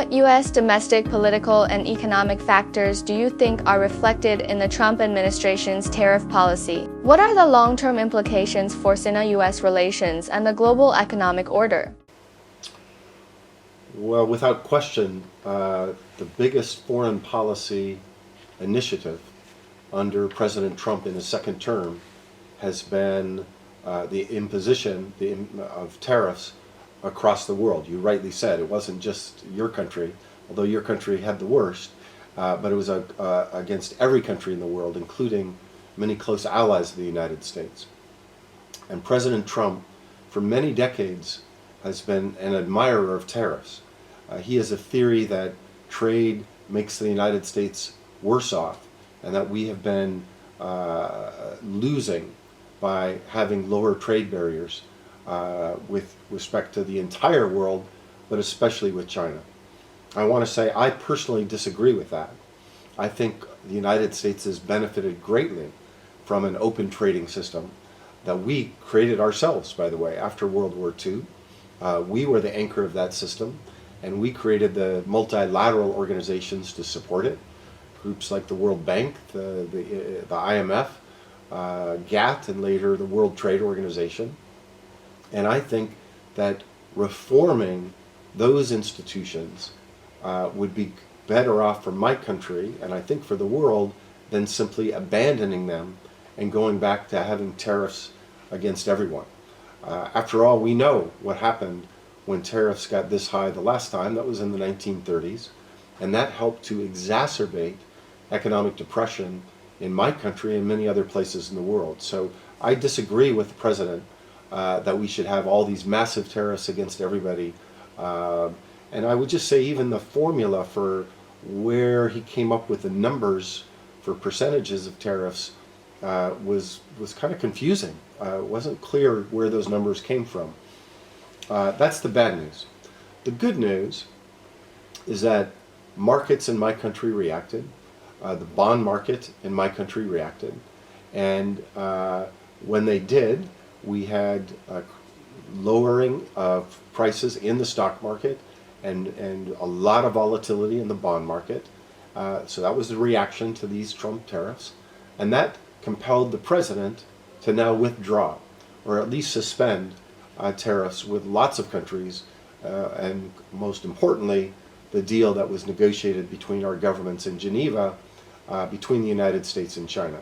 What U.S. domestic, political, and economic factors do you think are reflected in the Trump administration's tariff policy? What are the long-term implications for Sino-U.S. relations and the global economic order? Well, without question, the biggest foreign policy initiative under President Trump in his second term has been the imposition of tariffs across the world. You rightly said it wasn't just your country, although your country had the worst, but it was against every country in the world, including many close allies of the United States. And President Trump, for many decades, has been an admirer of tariffs. He has a theory that trade makes the United States worse off, and that we have been losing by having lower trade barriers with respect to the entire world, but especially with China. I want to say I personally disagree with that. I think the United States has benefited greatly from an open trading system that we created ourselves, by the way, after World War II. We were the anchor of that system, and we created the multilateral organizations to support it. Groups like the World Bank, the IMF, GATT, and later the World Trade Organization. And I think that reforming those institutions would be better off for my country, and I think for the world, than simply abandoning them and going back to having tariffs against everyone. After all, we know what happened when tariffs got this high the last time. That was in the 1930s, and that helped to exacerbate economic depression in my country and many other places in the world. So I disagree with the president that we should have all these massive tariffs against everybody. And I would just say even the formula for where he came up with the numbers for percentages of tariffs was kind of confusing. It wasn't clear where those numbers came from. That's the bad news. The good news is that markets in my country reacted. The bond market in my country reacted. And when they did, we had lowering of prices in the stock market and a lot of volatility in the bond market. So that was the reaction to these Trump tariffs. And that compelled the president to now withdraw, or at least suspend tariffs with lots of countries, and most importantly, the deal that was negotiated between our governments in Geneva between the United States and China.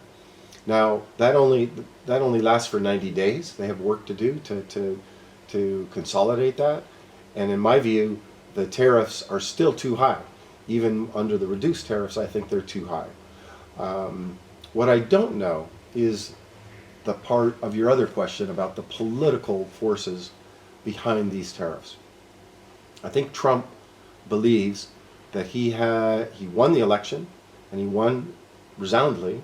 Now, that only lasts for 90 days. They have work to do to consolidate that. And in my view, the tariffs are still too high. Even under the reduced tariffs, I think they're too high. What I don't know is the part of your other question about the political forces behind these tariffs. I think Trump believes that he won the election, and he won resoundingly,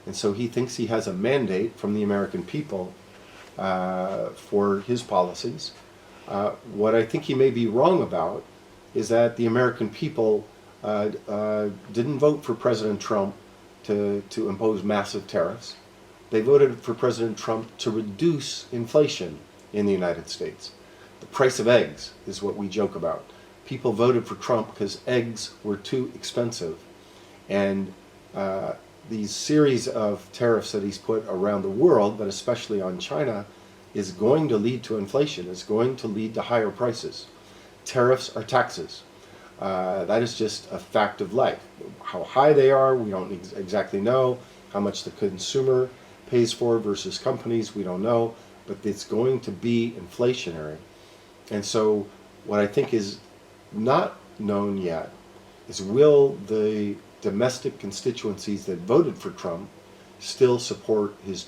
and so he thinks he has a mandate from the American people for his policies. What I think he may be wrong about is that the American people didn't vote for President Trump to impose massive tariffs. They voted for President Trump to reduce inflation in the United States. The price of eggs is what we joke about. People voted for Trump because eggs were too expensive. And these series of tariffs that he's put around the world, but especially on China, is going to lead to inflation, is going to lead to higher prices. Tariffs are taxes. That is just a fact of life. How high they are, we don't exactly know. How much the consumer pays for versus companies, we don't know. But it's going to be inflationary. And so what I think is not known yet is, will the domestic constituencies that voted for Trump still support his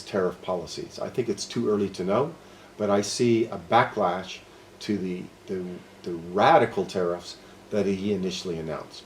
tariff policies? I think it's too early to know, but I see a backlash to the radical tariffs that he initially announced.